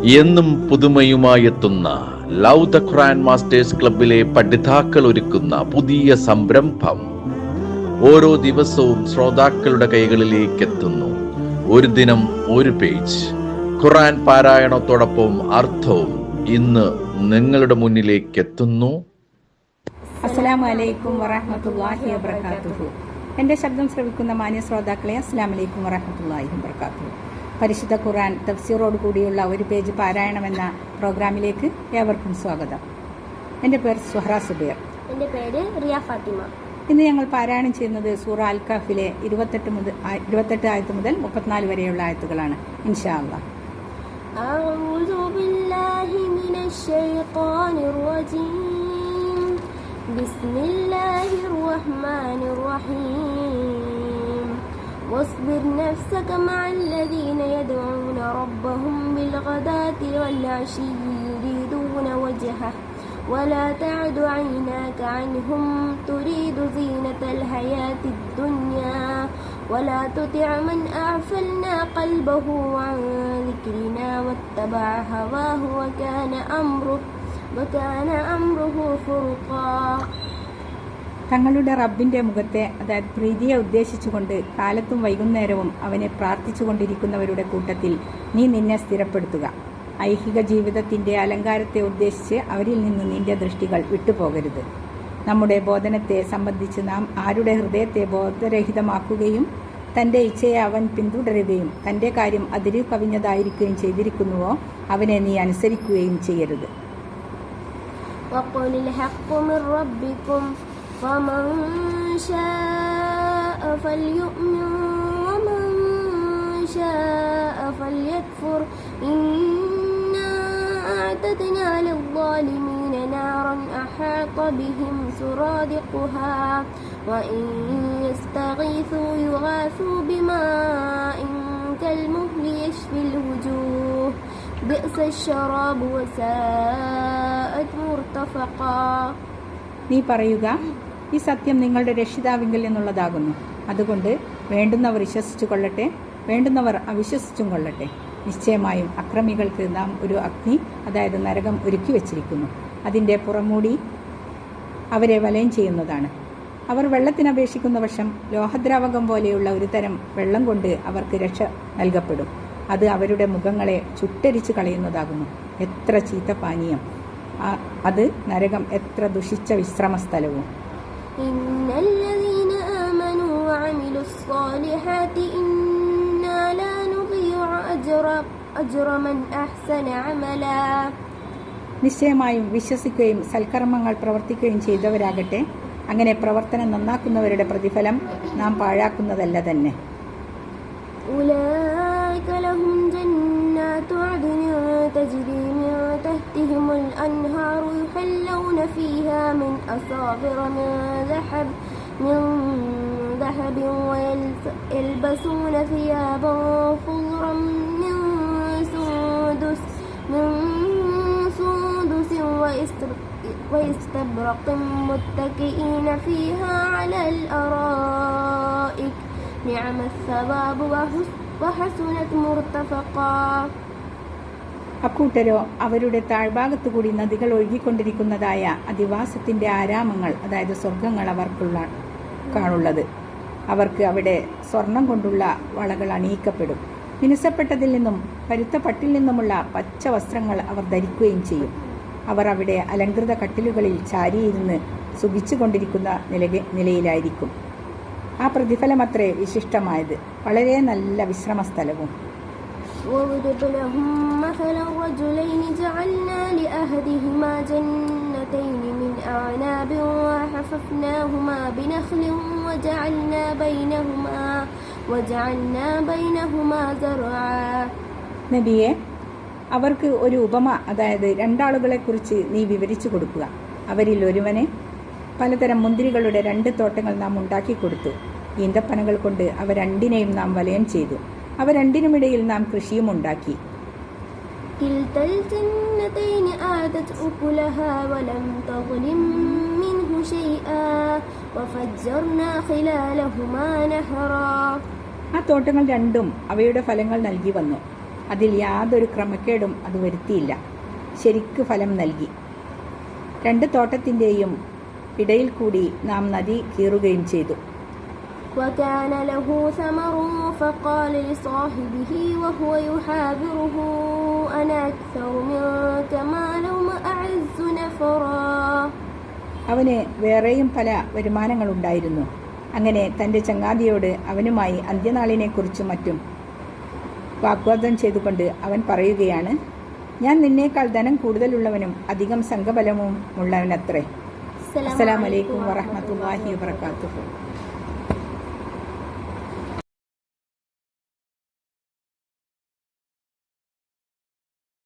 എന്നും പുതുമയുമായെത്തുന്ന love the Quran masters ക്ലബിലെ പഠിതാക്കൾ ഒരുക്കുന്ന പുതിയ സംരംഭം ഓരോ ദിവസവും ശ്രോതാക്കളുടെ കൈകളിലേക്ക് എത്തുന്നു. ഒരു ദിനം ഒരു പേജ് ഖുർആൻ പാരായണത്തോടൊപ്പം അർത്ഥവും ഇന്ന് നിങ്ങളുടെ മുന്നിലേക്ക് എത്തുന്നു. അസ്സലാമു അലൈക്കും വറഹ്മത്തുള്ളാഹി വബറകാതുഹു. എൻ്റെ ശബ്ദം ശ്രവിക്കുന്ന മാന്യ ശ്രോതാക്കളെ അസ്സലാമു അലൈക്കും വറഹ്മത്തുള്ളാഹി വബറകാതുഹു. പരിശുദ്ധ ഖുർആൻ തഫ്സീറോട് കൂടിയുള്ള ഒരു പേജ് പാരായണം എന്ന പ്രോഗ്രാമിലേക്ക് ഏവർക്കും സ്വാഗതം. എൻ്റെ പേര് സുഹറ സുബൈർ. എൻ്റെ പേര് റിയ ഫാത്തിമ. ഇന്ന് ഞങ്ങൾ പാരായണം ചെയ്യുന്നത് സൂറ അൽ കഹ്ഫിലെ 28 ആയത്ത് മുതൽ 34 വരെയുള്ള ആയത്തുകളാണ്. ഇൻഷാ അല്ലാഹ്. أعوذ بالله من الشيطان الرجيم بسم الله الرحمن الرحيم واصبر نفسك مع الذين يدعون ربهم بالغداة والعشي يريدون وجهه ولا تعد عيناك عنهم تريد زينة الحياة الدنيا ولا تطع من أغفلنا قلبه عن ذكرنا واتبع هواه وكان أمره فرطا. തങ്ങളുടെ റബ്ബിന്റെ മുഖത്തെ, അതായത് പ്രീതിയെ ഉദ്ദേശിച്ചുകൊണ്ട് കാലത്തും വൈകുന്നേരവും അവനെ പ്രാർത്ഥിച്ചുകൊണ്ടിരിക്കുന്നവരുടെ കൂട്ടത്തിൽ നീ നിന്നെ സ്ഥിരപ്പെടുത്തുക. ഐഹിക ജീവിതത്തിന്റെ അലങ്കാരത്തെ ഉദ്ദേശിച്ച് അവരിൽ നിന്ന് നിന്റെ ദൃഷ്ടികൾ വിട്ടുപോകരുത്. നമ്മുടെ ബോധനത്തെ സംബന്ധിച്ച് നാം ആരുടെ ഹൃദയത്തെ ബോധരഹിതമാക്കുകയും തന്റെ ഇച്ഛയെ അവൻ പിന്തുടരുകയും തന്റെ കാര്യം അതിര് കവിഞ്ഞതായിരിക്കുകയും ചെയ്തിരിക്കുന്നുവോ അവനെ നീ അനുസരിക്കുകയും ചെയ്യരുത്. أعتدنا للظالمين نارا أحاط بهم سرادقها وإن يستغيثوا يغاثوا بماء كالمهل يشفي الوجوه بئس الشراب وساءت مرتفقا. നീ പറയുക, ഈ സത്യം നിങ്ങളുടെ രക്ഷിതാവിങ്കിൽ നിന്നുള്ളതാകുന്നു. അതുകൊണ്ട് വേണ്ടുന്നവർ വിശ്വസിച്ചു കൊള്ളട്ടെ, വേണ്ടുന്നവർ അവിശ്വസിച്ചും കൊള്ളട്ടെ. നിശ്ചയമായും അക്രമികൾക്ക് നാം ഒരു അഗ്നി, അതായത് നരകം ഒരുക്കി വച്ചിരിക്കുന്നു. അതിൻ്റെ പുറമൂടി അവരെ വലയം ചെയ്യുന്നതാണ്. അവർ വെള്ളത്തിനപേക്ഷിക്കുന്ന പക്ഷം ലോഹദ്രാവകം പോലെയുള്ള ഒരു തരം വെള്ളം കൊണ്ട് അവർക്ക് രക്ഷ നൽകപ്പെടും. അത് അവരുടെ മുഖങ്ങളെ ചുട്ടരിച്ചു കളയുന്നതാകുന്നു. എത്ര ചീത്ത പാനീയം! അത് നരകം എത്ര ദുഷിച്ച വിശ്രമ സ്ഥലവും. നിശ്ചയമായും വിശ്വസിക്കുകയും സൽക്കർമ്മങ്ങൾ പ്രവർത്തിക്കുകയും ചെയ്തവരാകട്ടെ, അങ്ങനെ പ്രവർത്തനം നന്നാക്കുന്നവരുടെ പ്രതിഫലം നാം പാഴാക്കുന്നതല്ല തന്നെ. ذهب ويلبسون ثيابا خضرا من سندس واستبرق متكئين فيها على الأرائك نعم الثواب وحسنت مرتفقا. അക്കൂട്ടരോ അവരുടെ താഴ്ഭാഗത്തുകൂടി നദികൾ ഒഴുകിക്കൊണ്ടിരിക്കുന്നതായ അധിവാസത്തിന്റെ ആരാമങ്ങൾ, അതായത് സ്വർഗങ്ങൾ അവർക്കുള്ളത്. അവർക്ക് അവിടെ സ്വർണം കൊണ്ടുള്ള വളകൾ അണിയിക്കപ്പെടും. മിനുസപ്പെട്ടതിൽ നിന്നും പരുത്ത പട്ടിൽ നിന്നുമുള്ള പച്ച വസ്ത്രങ്ങൾ അവർ ധരിക്കുകയും ചെയ്യും. അവർ അവിടെ അലങ്കൃത കട്ടിലുകളിൽ ചാരിയിരുന്ന് സുഖിച്ചുകൊണ്ടിരിക്കുന്ന നിലയിലായിരിക്കും. ആ പ്രതിഫലമത്രേ വിശിഷ്ടമായത്, വളരെ നല്ല വിശ്രമ സ്ഥലവും. واضرب لهم مثلا رجلين جعلنا لأحدهما جنتين من أعناب وحففناهما بنخل وجعلنا بينهما زرعا. നബിയെ, അവർക്ക് ഒരു ഉപമ, അതായത് രണ്ടാളുകളെ കുറിച്ച് നീ വിവരിച്ചു കൊടുക്കുക. അവരിൽ ഒരുവന് പലതരം മുന്തിരികളുടെ 2 തോട്ടങ്ങൾ നാം ഉണ്ടാക്കി കൊടുത്തു. ഈന്തപ്പനകൾ കൊണ്ട് അവ രണ്ടിനെയും നാം വലയം ചെയ്തു. അവ രണ്ടിനുമിടയിൽ നാം കൃഷിയും ഉണ്ടാക്കി. ആ തോട്ടങ്ങൾ രണ്ടും അവയുടെ ഫലങ്ങൾ നൽകി വന്നു. അതിൽ യാതൊരു ക്രമക്കേടും അത് വരുത്തിയില്ല. ശരിക്ക് ഫലം നൽകി. 2 തോട്ടത്തിൻ്റെയും ഇടയിൽ കൂടി നാം നദി കീറുകയും ചെയ്തു. وكان له ثمر فقال لصاحبه وهو يحاوره أنا أكثر منك مالا وأعز نفرا. അവന് വേറെയും പല വരുമാനങ്ങളുണ്ടായിരുന്നു. അങ്ങനെ തൻ്റെ ചങ്ങാതിയോട് അവനുമായി അന്ത്യനാളിനെക്കുറിച്ചും മറ്റും വാഗ്വാദം ചെയ്തുകൊണ്ട് അവൻ പറയുകയാണ്, ഞാൻ നിന്നേക്കാൾ ധനം കൂടുതലുള്ളവനും അധികം സംഘബലവും ഉള്ളവനത്രേ. അസ്സലാമു അലൈക്കും വറഹ്മത്തുള്ളാഹി വബറകാതുഹു.